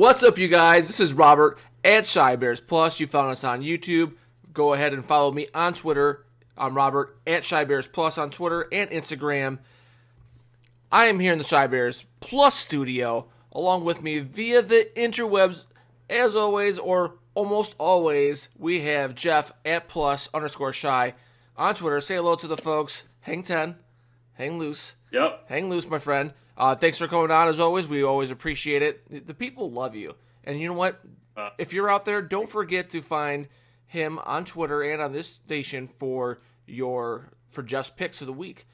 What's up, you guys? This is Robert at Shy Bears Plus. You found us on YouTube. Go ahead and follow me on Twitter. I'm Robert at Shy Bears Plus on Twitter and Instagram. I am here in the Shy Bears Plus studio, along with me via the interwebs, as always, or almost always. We have Jeff at Plus_Shy on Twitter. Say hello to the folks. Hang 10. Hang loose. Yep. Hang loose, my friend. Thanks for coming on, as always. We always appreciate it. The people love you. And you know what? If you're out there, don't forget to find him on Twitter and on this station for Jeff's picks of the week.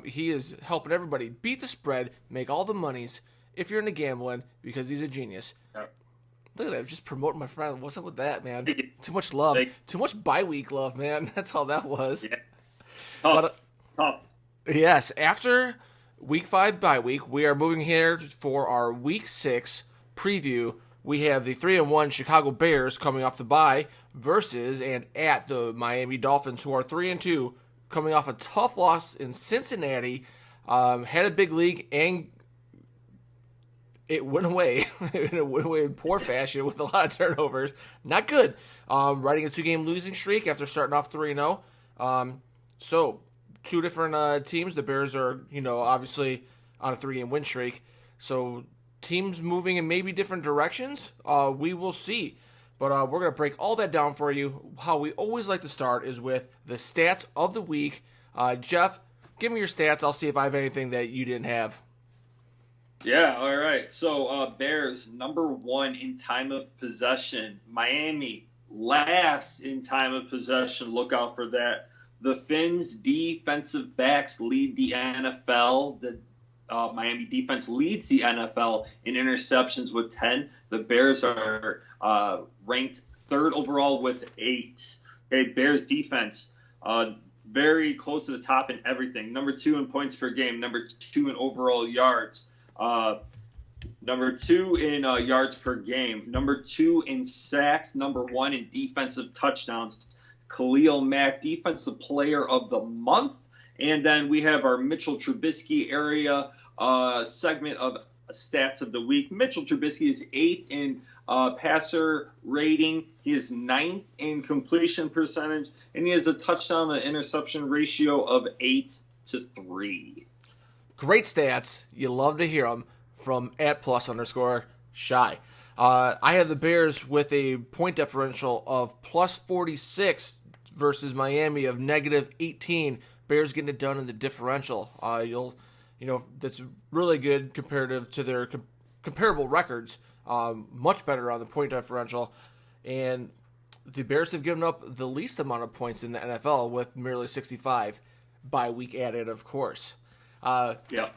He is helping everybody beat the spread, make all the monies, if you're into gambling, because he's a genius. Look at that, just promoting my friend. What's up with that, man? Too much love. Too much bye-week love, man. That's all that was. Yeah. Tough. Yes, after Week 5 bye week, we are moving here for our Week 6 preview. We have the 3-1 Chicago Bears coming off the bye versus and at the Miami Dolphins, who are 3-2, coming off a tough loss in Cincinnati. Had a big league, and it went away. It went away in poor fashion with a lot of turnovers. Not good. Riding a 2-game losing streak after starting off 3-0. So, two different teams. The Bears are, obviously on a 3-game win streak. So, teams moving in maybe different directions. We will see. But we're going to break all that down for you. How we always like to start is with the stats of the week. Jeff, give me your stats. I'll see if I have anything that you didn't have. Yeah, all right. So, Bears, number 1 in time of possession. Miami, last in time of possession. Look out for that. The Fins defensive backs lead the NFL. The Miami defense leads the NFL in interceptions with 10. The Bears are ranked 3rd overall with 8. Okay, Bears defense, very close to the top in everything. Number 2 in points per game. Number 2 in overall yards. Number 2 in yards per game. Number 2 in sacks. Number 1 in defensive touchdowns. Khalil Mack, Defensive Player of the Month. And then we have our Mitchell Trubisky area segment of stats of the week. Mitchell Trubisky is 8th in passer rating. He is 9th in completion percentage. And he has a touchdown to interception ratio of 8-3. Great stats. You love to hear them from at @plus_shy. I have the Bears with a point differential of +46 versus Miami of -18. Bears getting it done in the differential. That's really good comparative to their comparable records. Much better on the point differential. And the Bears have given up the least amount of points in the NFL with merely 65 by week added, of course. Yeah.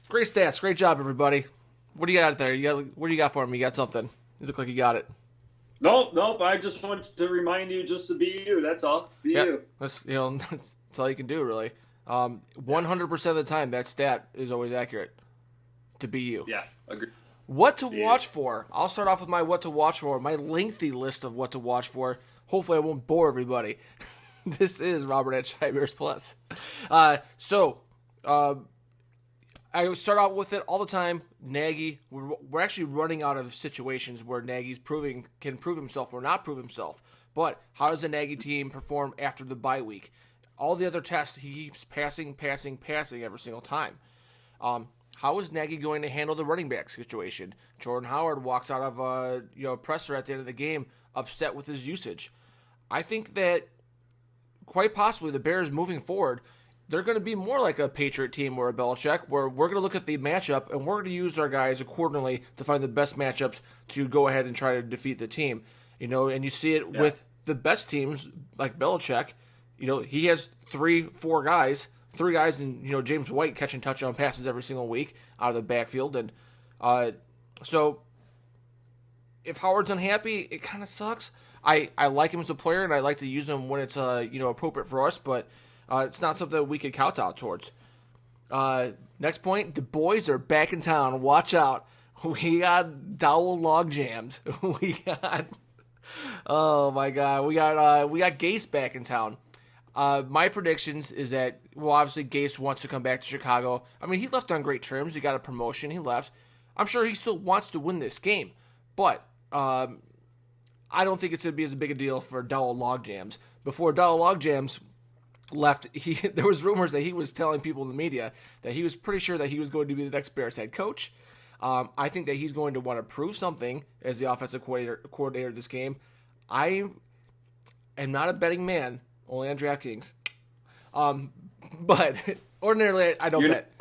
Great stats. Great job, everybody. What do you got there? What do you got for me? You got something. You look like you got it. Nope. I just wanted to remind you just to be you. That's all. Be you. That's all you can do, really. 100% of the time, that stat is always accurate. To be you. Yeah, agree. What to watch for? I'll start off with my what to watch for, my lengthy list of what to watch for. Hopefully I won't bore everybody. This is Robert at Shy Bears Plus. I start out with it all the time. Nagy, we're actually running out of situations where Nagy's can prove himself or not prove himself. But how does the Nagy team perform after the bye week? All the other tests, he keeps passing every single time. How is Nagy going to handle the running back situation? Jordan Howard walks out of a presser at the end of the game upset with his usage. I think that quite possibly the Bears moving forward, they're going to be more like a Patriot team or a Belichick, where we're going to look at the matchup and we're going to use our guys accordingly to find the best matchups to go ahead and try to defeat the team. And you see it with the best teams like Belichick. He has 3-4 guys, 3 guys, and James White catching touchdown passes every single week out of the backfield, and so if Howard's unhappy, it kind of sucks. I like him as a player, and I like to use him when it's appropriate for us, but it's not something that we could count out towards. Next point, the boys are back in town. Watch out. We got Dowell log jammed. Oh my God, we got Gase back in town. My predictions is that, obviously Gase wants to come back to Chicago. I mean, he left on great terms. He got a promotion. He left. I'm sure he still wants to win this game. But I don't think it's going to be as big a deal for Dowell Logjams. Before Dowell Logjams left, there was rumors that he was telling people in the media that he was pretty sure that he was going to be the next Bears head coach. I think that he's going to want to prove something as the offensive coordinator of this game. I am not a betting man, only on DraftKings. But ordinarily, I don't bet.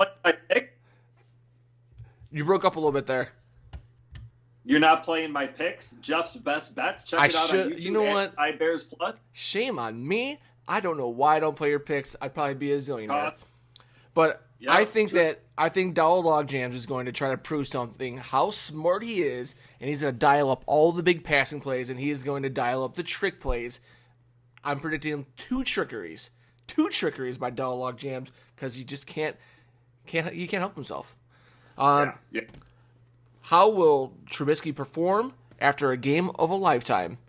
You broke up a little bit there. You're not playing my picks? Jeff's Best Bets? Check it out on YouTube. You know what? iBears Plus. Shame on me. I don't know why I don't play your picks. I'd probably be a zillionaire. But yeah, I think Dowell Logjams is going to try to prove something, how smart he is, and he's going to dial up all the big passing plays, and he is going to dial up the trick plays. I'm predicting two trickeries by Dowell Logjams because he just can't help himself. Yeah. How will Trubisky perform after a game of a lifetime?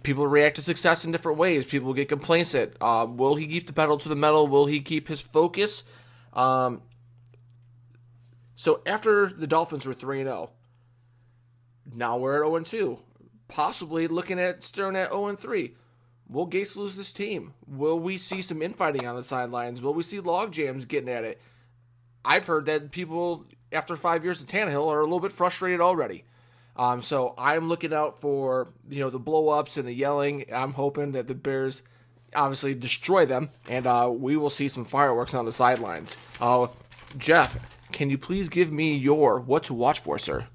People react to success in different ways. People get complacent. Will he keep the pedal to the metal? Will he keep his focus? So after the Dolphins were 3-0, now we're at 0-2. Possibly staring at 0-3. Will Gates lose this team? Will we see some infighting on the sidelines? Will we see log jams getting at it? I've heard that people, after 5 years of Tannehill, are a little bit frustrated already. So I'm looking out for the blow-ups and the yelling. I'm hoping that the Bears obviously destroy them, and we will see some fireworks on the sidelines. Jeff, can you please give me your what to watch for, sir?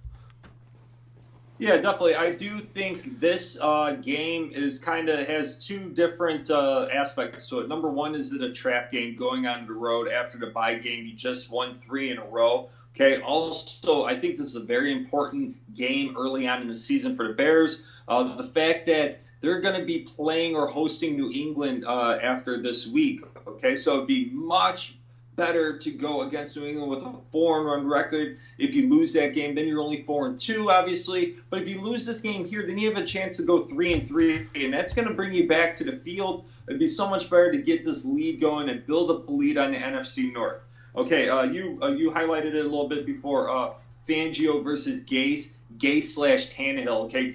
Yeah, definitely. I do think this game has two different aspects to it. Number one, is it a trap game going on the road after the bye game? You just won 3 in a row. Okay. Also, I think this is a very important game early on in the season for the Bears. The fact that they're going to be playing or hosting New England after this week. Okay, so it'd be much better to go against New England with a 4-run record. If you lose that game, then you're only 4-2, obviously. But if you lose this game here, then you have a chance to go 3-3, and that's going to bring you back to the field. It'd be so much better to get this lead going and build up a lead on the NFC North. Okay, you highlighted it a little bit before. Fangio versus Gase Tannehill. Okay,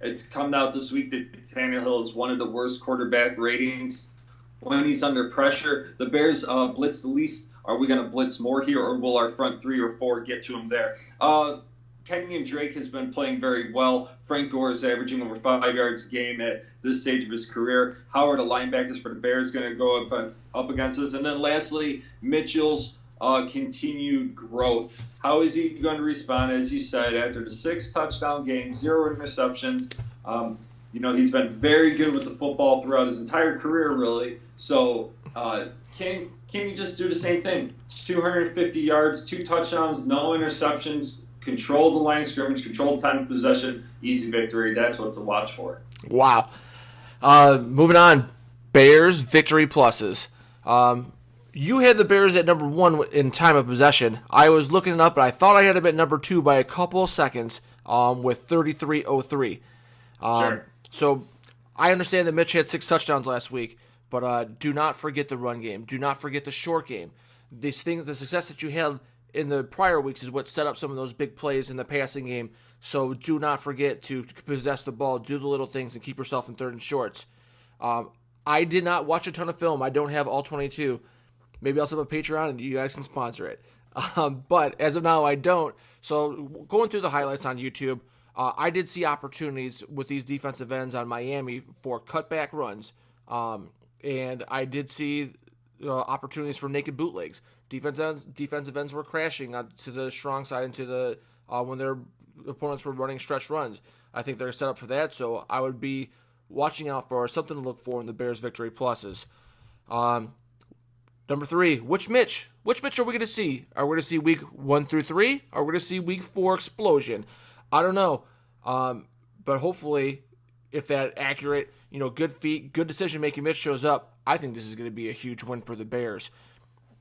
it's come out this week that Tannehill is one of the worst quarterback ratings when he's under pressure. The Bears blitz the least. Are we going to blitz more here, or will our front 3 or 4 get to him there? Kenyon Drake has been playing very well. Frank Gore is averaging over 5 yards a game at this stage of his career. How are the linebackers for the Bears going to go up against us? And then lastly, Mitchell's continued growth. How is he going to respond, as you said, after the 6-touchdown game, 0 interceptions? He's been very good with the football throughout his entire career, really. So can he just do the same thing? 250 yards, 2 touchdowns, no interceptions, control the line of scrimmage, control the time of possession, easy victory. That's what to watch for. Wow. Moving on, Bears victory pluses. You had the Bears at number 1 in time of possession. I was looking it up, and I thought I had them at number 2 by a couple of seconds with 33:03. Sure. So I understand that Mitch had 6 touchdowns last week, but do not forget the run game. Do not forget the short game. These things, the success that you had in the prior weeks is what set up some of those big plays in the passing game. So do not forget to possess the ball, do the little things, and keep yourself in 3rd and shorts. I did not watch a ton of film. I don't have all 22. Maybe I'll set up a Patreon and you guys can sponsor it. But as of now, I don't. So going through the highlights on YouTube, I did see opportunities with these defensive ends on Miami for cutback runs. And I did see opportunities for naked bootlegs. Defensive ends were crashing to the strong side into the when their opponents were running stretch runs. I think they're set up for that, so I would be watching out for something to look for in the Bears victory pluses. Number 3, which Mitch are we going to see? Are we going to see week 1 through 3? Are we going to see week 4 explosion? I don't know. But hopefully, if that accurate, good feet, good decision-making Mitch shows up, I think this is going to be a huge win for the Bears.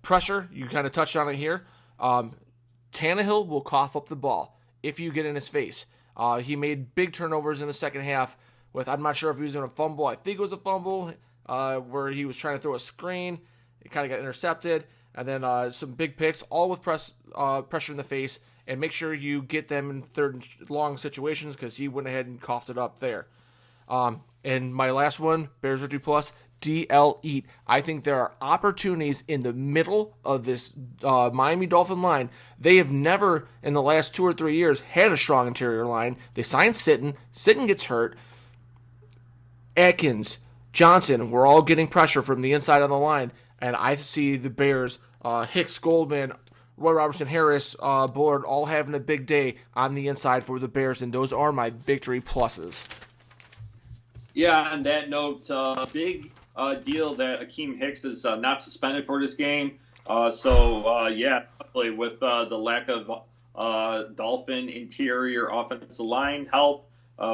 Pressure, you kind of touched on it here. Tannehill will cough up the ball if you get in his face. He made big turnovers in the second half I'm not sure if he was going to fumble. I think it was a fumble where he was trying to throw a screen. It kind of got intercepted. And then some big picks, all with pressure in the face. and make sure you get them in third and long situations because he went ahead and coughed it up there. And my last one, Bears Victory Plus, DL Eat. I think there are opportunities in the middle of this Miami Dolphin line. They have never, in the last 2 or 3 years, had a strong interior line. They signed Sitton. Sitton gets hurt. Atkins, Johnson, we're all getting pressure from the inside of the line. And I see the Bears, Hicks, Goldman, Roy Robertson, Harris, Bullard, all having a big day on the inside for the Bears. And those are my victory pluses. Yeah, on that note, big deal that Akeem Hicks is not suspended for this game. Yeah, definitely with the lack of Dolphin interior offensive line help,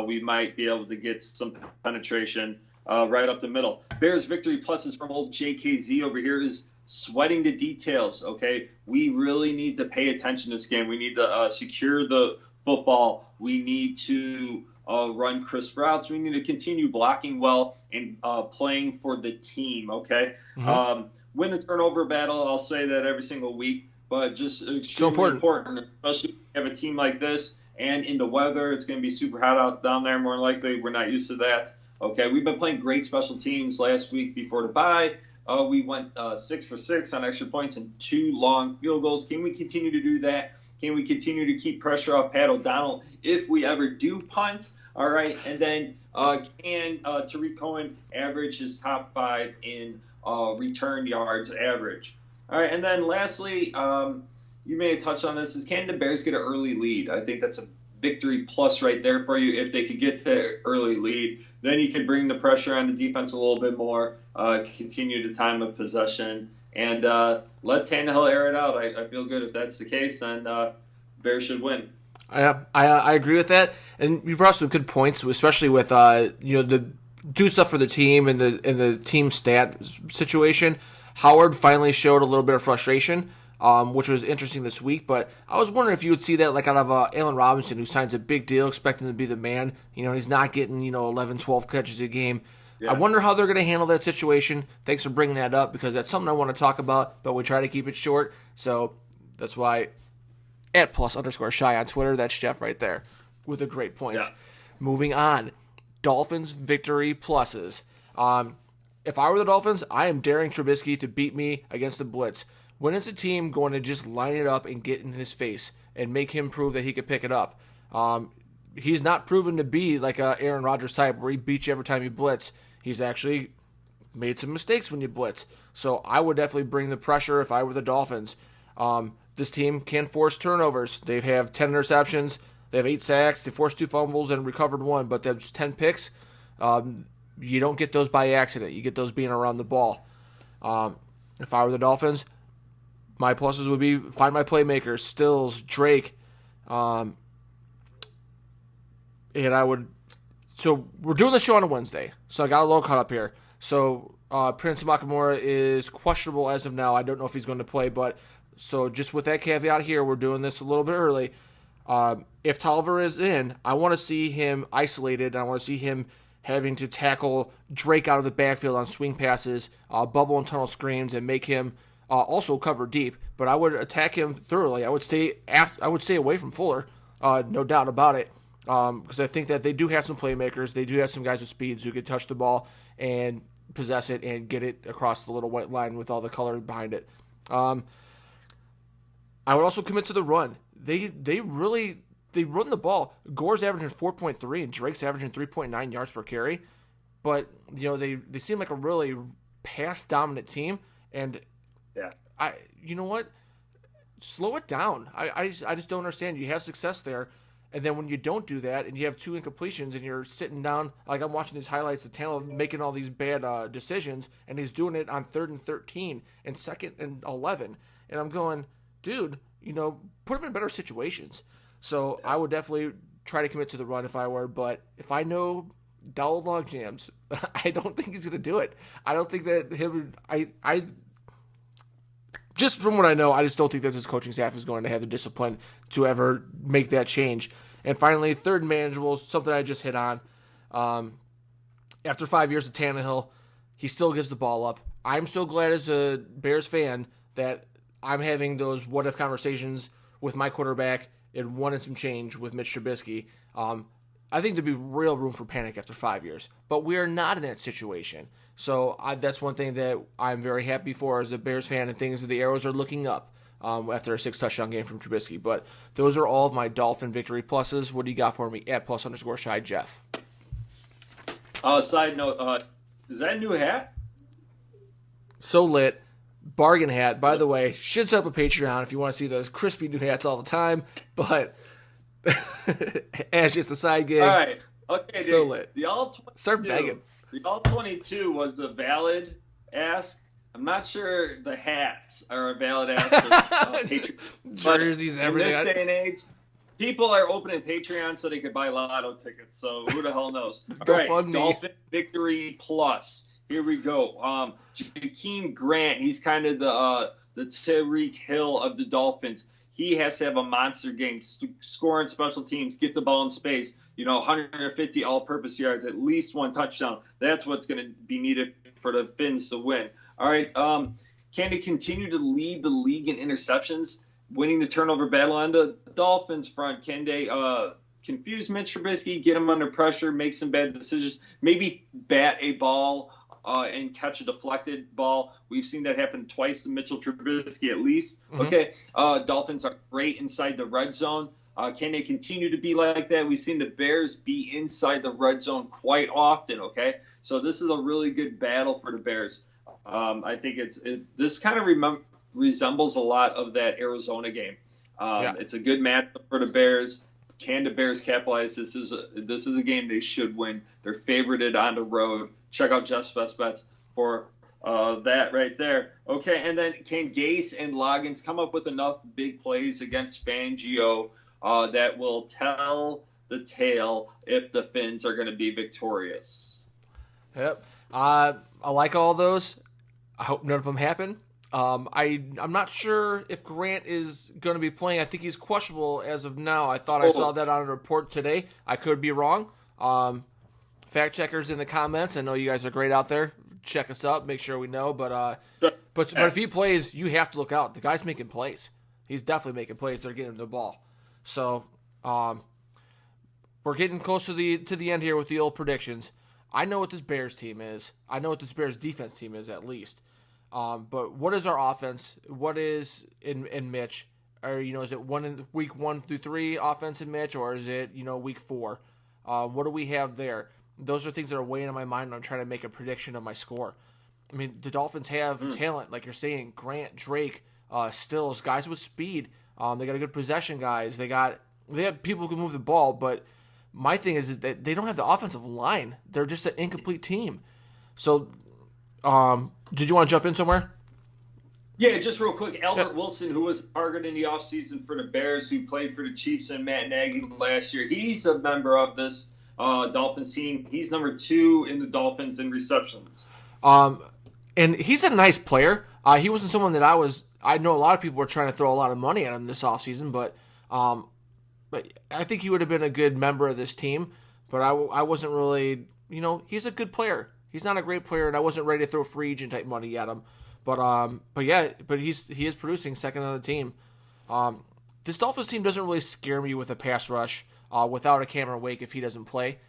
we might be able to get some penetration right up the middle. Bears victory pluses from old JKZ over here is sweating the details, okay? We really need to pay attention to this game. We need to secure the football. We need to run crisp routes. We need to continue blocking well and playing for the team, okay? Mm-hmm. Win a turnover battle, I'll say that every single week, but just extremely important, especially if you have a team like this. And in the weather, it's going to be super hot out down there, more likely. We're not used to that. Okay, we've been playing great special teams last week before the bye. We went 6 for 6 on extra points and 2 long field goals. Can we continue to do that? Can we continue to keep pressure off Pat O'Donnell if we ever do punt? All right, and then can Tariq Cohen average his top 5 in return yards average? All right, and then lastly, you may have touched on this, is can the Bears get an early lead? I think that's a victory plus right there for you. If they could get the early lead, then you can bring the pressure on the defense a little bit more, continue the time of possession, and let Tannehill air it out. I feel good if that's the case, then Bears should win. I agree with that, and you brought up some good points, especially with the do stuff for the team and the team stat situation. Howard finally showed a little bit of frustration, which was interesting this week. But I was wondering if you would see that like out of Allen Robinson, who signs a big deal, expecting to be the man. He's not getting 11, 12 catches a game. Yeah. I wonder how they're going to handle that situation. Thanks for bringing that up because that's something I want to talk about, but we try to keep it short. So that's why at @plus_shy on Twitter. That's Jeff right there with a great point. Yeah. Moving on, Dolphins victory pluses. If I were the Dolphins, I am daring Trubisky to beat me against the blitz. When is the team going to just line it up and get in his face and make him prove that he could pick it up? He's not proven to be like a Aaron Rodgers type where he beats you every time you blitz. He's actually made some mistakes when you blitz. So I would definitely bring the pressure if I were the Dolphins. This team can force turnovers. They have 10 interceptions. They have 8 sacks. They forced 2 fumbles and recovered 1, but there's 10 picks. You don't get those by accident. You get those being around the ball. If I were the Dolphins, my pluses would be find my playmakers, Stills, Drake, and I would. So we're doing the show on a Wednesday, so I got a little caught up here. So Prince Makamura is questionable as of now. I don't know if he's going to play, but so just with that caveat here, we're doing this a little bit early. If Tolliver is in, I want to see him isolated, and I want to see him having to tackle Drake out of the backfield on swing passes, bubble and tunnel screens, and make him also cover deep. But I would attack him thoroughly. I would stay away from Fuller, no doubt about it, because I think that they do have some playmakers. They do have some guys with speeds who can touch the ball and possess it and get it across the little white line with all the color behind it. I would also commit to the run. They run the ball. Gore's averaging 4.3 and Drake's averaging 3.9 yards per carry. But they seem like a really pass dominant team. And yeah, you know what? Slow it down. I just don't understand. You have success there, and then when you don't do that, and you have 2 incompletions, and you're sitting down, like I'm watching these highlights of Tannehill making all these bad decisions, and he's doing it on 3rd and 13 and 2nd and 11, and I'm going, dude, put him in better situations. So I would definitely try to commit to the run if I were, but if I know Dowell log jams, I don't think he's going to do it. I don't think that him. I just from what I know, I just don't think that his coaching staff is going to have the discipline to ever make that change. And finally, third manageable, something I just hit on. After 5 years of Tannehill, he still gives the ball up. I'm so glad as a Bears fan that I'm having those what-if conversations with my quarterback and 1 and some change with Mitch Trubisky, I think there'd be real room for panic after 5 years. But we are not in that situation. So that's one thing that I'm very happy for as a Bears fan, and things that the arrows are looking up after a 6-touchdown game from Trubisky. But those are all of my Dolphin victory pluses. What do you got for me at +_Shy Jeff? Side note, is that a new hat? So lit. Bargain hat. By the way, should set up a Patreon if you want to see those crispy new hats all the time. But as just a side gig. All right. Okay, so dude, lit. The All-22, start begging. The All-22 was a valid ask. I'm not sure the hats are a valid ask for Patreon. Jerseys, everything. In this day and age, people are opening Patreon so they could buy lotto tickets. So who the hell knows? All right, Dolphin victory plus. Here we go. Jakeem Grant, he's kind of the Tyreek Hill of the Dolphins. He has to have a monster game, score on special teams, get the ball in space, 150 all-purpose yards, at least 1 touchdown. That's what's going to be needed for the Fins to win. All right, can they continue to lead the league in interceptions, winning the turnover battle on the Dolphins front? Can they confuse Mitch Trubisky, get him under pressure, make some bad decisions, maybe bat a ball and catch a deflected ball? We've seen that happen twice to Mitchell Trubisky at least. Mm-hmm. Okay, Dolphins are great inside the red zone. Can they continue to be like that? We've seen the Bears be inside the red zone quite often, okay? So this is a really good battle for the Bears. I think this kind of resembles a lot of that Arizona game. It's a good matchup for the Bears. Can the Bears capitalize? This is a game they should win. They're favorited on the road. Check out Jeff's Best Bets for that right there. Okay, and then can Gase and Loggins come up with enough big plays against Fangio that will tell the tale if the Fins are going to be victorious? Yep. I like all those. I hope none of them happen. I'm not sure if Grant is going to be playing. I think he's questionable as of now. I thought I saw that on a report today. I could be wrong. Fact checkers in the comments. I know you guys are great out there. Check us up. Make sure we know. But if he plays, you have to look out. The guy's making plays. He's definitely making plays. They're getting him the ball. So we're getting close to the end here with the old predictions. I know what this Bears team is. I know what this Bears defense team is at least. But what is our offense? What is in Mitch? Or is it week 1 through 3 offense in Mitch, or is it week 4? What do we have there? Those are things that are weighing on my mind when I'm trying to make a prediction of my score. I mean, the Dolphins have talent, like you're saying. Grant, Drake, Stills, guys with speed. They got a good possession guys. They have people who can move the ball, but my thing is that they don't have the offensive line. They're just an incomplete team. So, did you want to jump in somewhere? Yeah, just real quick. Albert Wilson, who was targeted in the offseason for the Bears, who played for the Chiefs and Matt Nagy last year, he's a member of this Dolphins team. He's number 2 in the Dolphins in receptions. And he's a nice player. He wasn't someone that I know a lot of people were trying to throw a lot of money at him this offseason, but I think he would have been a good member of this team. But I wasn't really, he's a good player. He's not a great player, and I wasn't ready to throw free agent type money at him. But he is producing second on the team. This Dolphins team doesn't really scare me with a pass rush without a Cameron Wake if he doesn't play.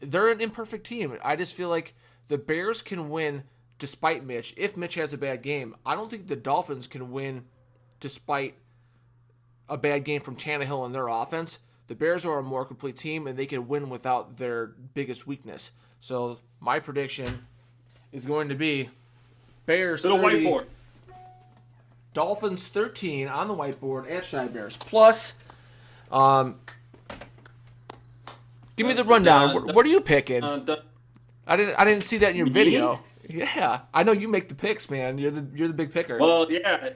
They're an imperfect team. I just feel like the Bears can win despite Mitch. If Mitch has a bad game, I don't think the Dolphins can win despite a bad game from Tannehill and their offense. The Bears are a more complete team, and they can win without their biggest weakness. So my prediction is going to be Bears 30, whiteboard. Dolphins 13 on the whiteboard at Shy Bears. Plus, give me the rundown. What are you picking? I didn't see that in your video. Yeah, I know you make the picks, man. You're the big picker. Well, yeah.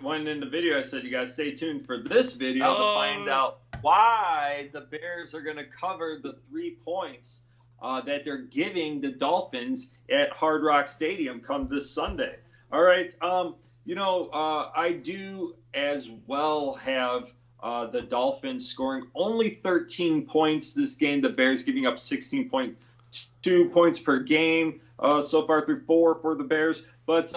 When in the video, I said you guys stay tuned for this video to find out why the Bears are going to cover the 3 points that they're giving the Dolphins at Hard Rock Stadium come this Sunday. All right. I do as well have the Dolphins scoring only 13 points this game. The Bears giving up 16.2 points per game so far through 4 for the Bears. But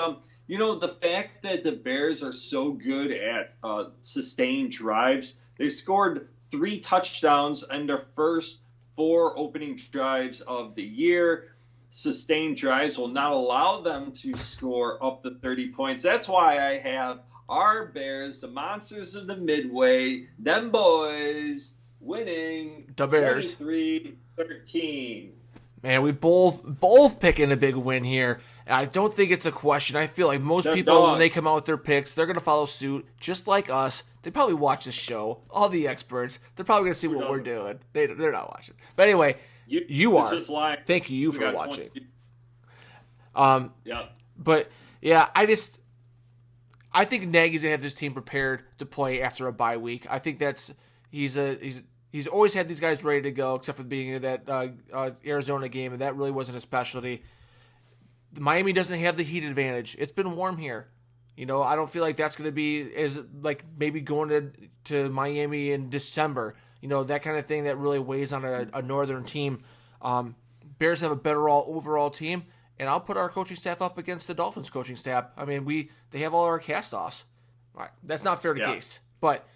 The fact that the Bears are so good at sustained drives, they scored 3 touchdowns in their first 4 opening drives of the year. Sustained drives will not allow them to score up to 30 points. That's why I have our Bears, the monsters of the Midway, them boys, winning The Bears 23-13. Man, we both picking a big win here. And I don't think it's a question. I feel like most people, when they come out with their picks, they're going to follow suit, just like us. They probably watch this show. All the experts. They're probably going to see what we're doing. They're not watching. But anyway, you are. Thank you for watching. Yeah. But, yeah, I think Nagy's going to have this team prepared to play after a bye week. I think he's always had these guys ready to go, except for the beginning of that Arizona game, and that really wasn't his specialty. Miami doesn't have the heat advantage. It's been warm here. I don't feel like that's going to be as like maybe going to Miami in December. That kind of thing that really weighs on a northern team. Bears have a better overall team, and I'll put our coaching staff up against the Dolphins coaching staff. I mean, they have all our cast-offs. All right, that's not fair to Case, but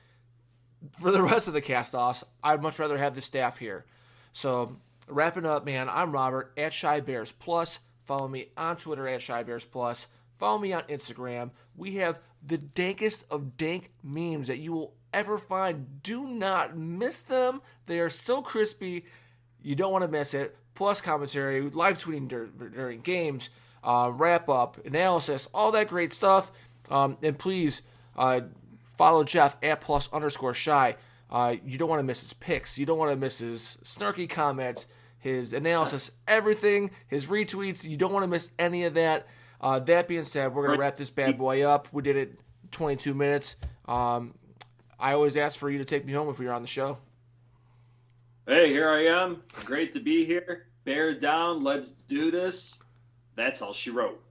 for the rest of the cast-offs, I'd much rather have the staff here. So, wrapping up, man, I'm Robert at Shy Bears Plus. Follow me on Twitter at Shy Bears Plus. Follow me on Instagram. We have the dankest of dank memes that you will ever find. Do not miss them. They are so crispy. You don't want to miss it. Plus commentary, live tweeting during games, wrap up, analysis, all that great stuff. And please follow Jeff at +_shy. You don't want to miss his picks. You don't want to miss his snarky comments, his analysis, everything, his retweets. You don't want to miss any of that. That being said, we're going to wrap this bad boy up. We did it 22 minutes. I always ask for you to take me home if you're on the show. Hey, here I am. Great to be here. Bear down. Let's do this. That's all she wrote.